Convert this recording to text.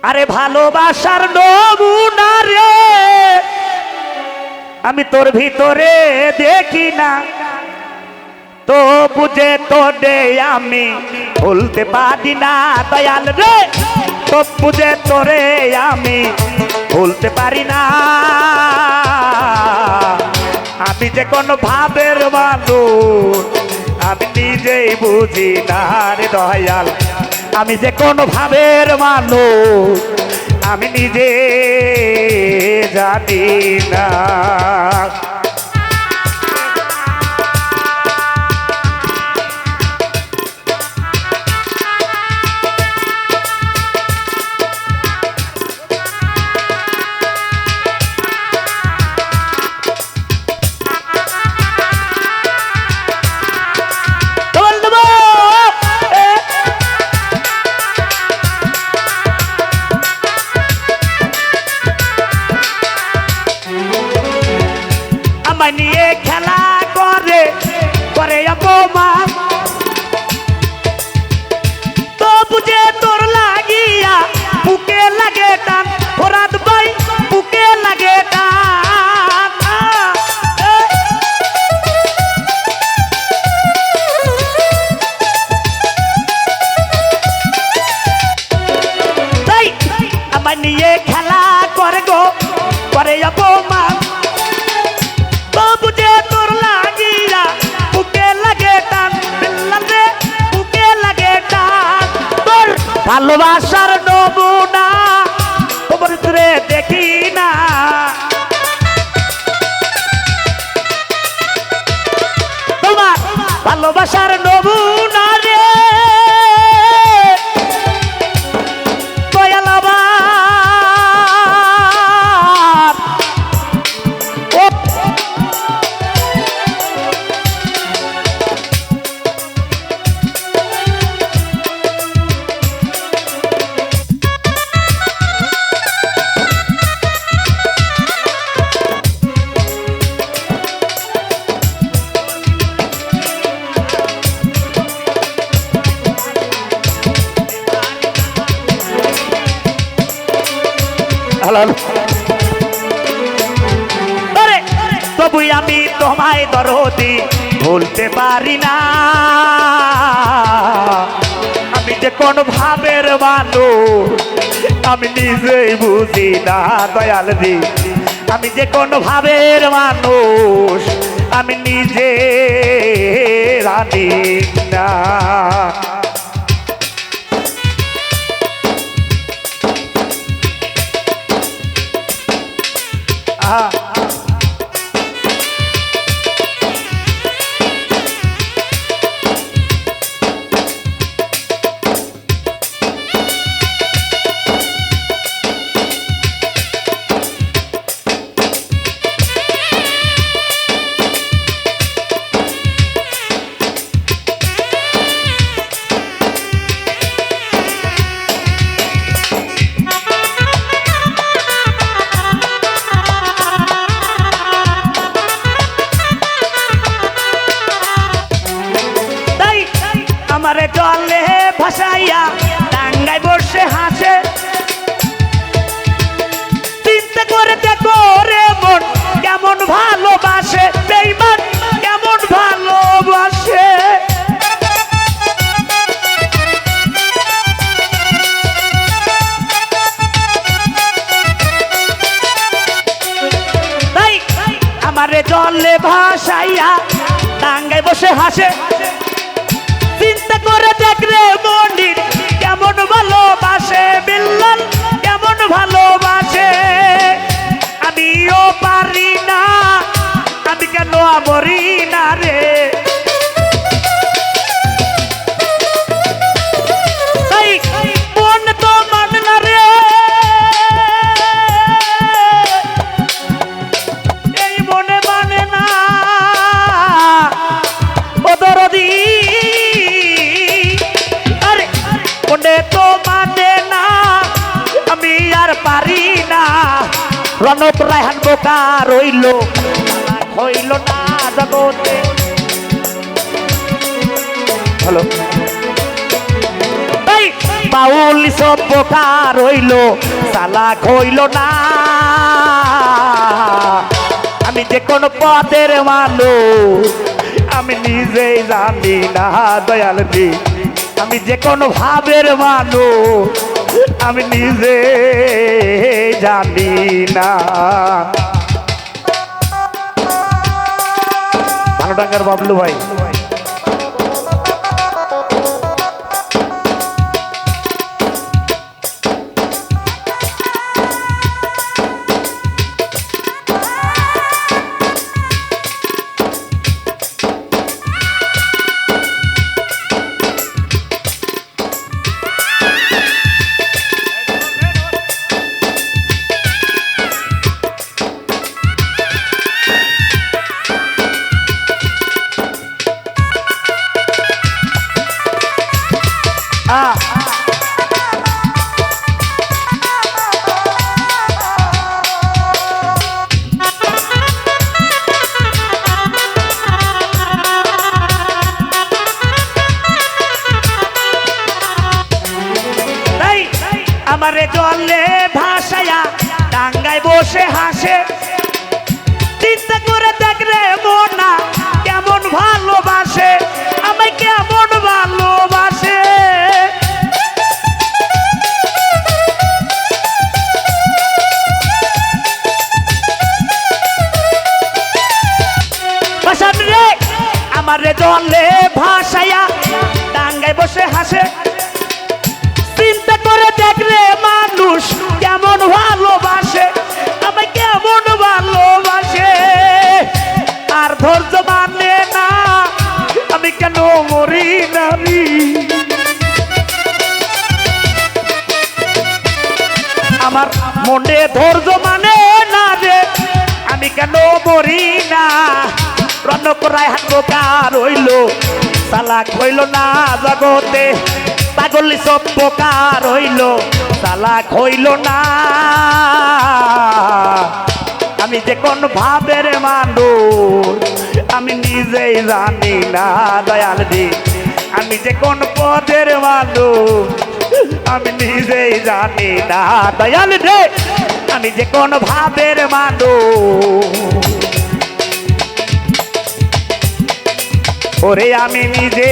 আরে ভালোবাসার নমুনা রে আমি তোর ভিতরে দেখি না, তো বুঝে তো দে আমি ভুলতে পারি না দয়াল রে, তো বুঝে তোরে আমি ভুলতে পারি না। আমি যে কোন ভাবের মানুষ আমি নিজেই বুঝি না রে দয়াল, আমি যে কোন ভাবের মানুষ আমি নিজে জানি না। নিয়ে খেলা করে করে অপমান, তো বুঝে তোর লাগিয়া বুকে লাগে টান, ফরাদ ভাই বুকে লাগে টান। তাই আমার নিয়ে খেলা করে গো করে অপমান, বুঝে তোর লাগিয়া বুকে লাগে টান, রে বুকে লাগে টান। তোর ভালোবাসার নমুনা তোমার ভিতরে দেখি না, তোমার ভালোবাসার নমুনা রে দয়াল আমার। তবু আমি তোমায় দরদি ভুলতে পারি না, আমি যে কোন ভাবের মানুষ আমি নিজেই বুঝি না দয়াল জি, আমি যে কোন ভাবের মানুষ আমি নিজে জানি না। আমারে জলে ভাসাইয়া ডাঙ্গায় বসে হাসে, চিন্তা করে দেখো রে মন কেমন ভালোবাসে, বেঈমান কেমন ভালোবাসে। তাই আমারে জলে ভাসাইয়া ডাঙ্গায় বসে হাসে, চিন্তা করে দেখ রে মনির কেমন ভালোবাসে, বিল্লাল কেমন ভালোবাসে। আমিও পারি না আমি কেন মরি না রে, মন তো মানে না রে, এই মনে মানে না ও দরদি, মনে তো মানে না আমি আর পারি না। রণত রায়হান বোকা রইল হইল না জগতে। হ্যালো বাউল সভ্যকার হইল চালাক হইল না আমি যে কোন পদের মানুষ আমি নিজেই জানি না দয়াল রে আমি যে কোন ভাবের মানুষ আমি নিজে জানি না ভালোটাঙ্গার বাবলু ভাই আমারে জলে ভাসায়া টাঙ্গায় বসে হাসে চিন্তা করে দেখলে মনা কেমন ভালোবাসে আমায় কেমন ভালোবাসে ভাসান রে আমারে জলে ভাসায়া টাঙ্গায় বসে হাসে চিন্তা করে দেখলে মানুষ কেমন ভালোবাসে আমায় কেমন ভালোবাসে আর ধৈর্য মানে না আমি কেন মরি নারী আমার মনে ধৈর্য মানে না রে আমি কেন মরি না রনক রায় হাঙ্গকার হইল চালাক হইল না জগতে পাগলি সভ্যকার হইল চালাক হইল না আমি যে কোন ভাবের মানুষ আমি নিজেই জানি না দয়াল রে আমি যে কোন পদের মানুষ আমি নিজেই জানি না দয়াল রে আমি যে কোন ভাবের মানুষ ওরে আমি নিজে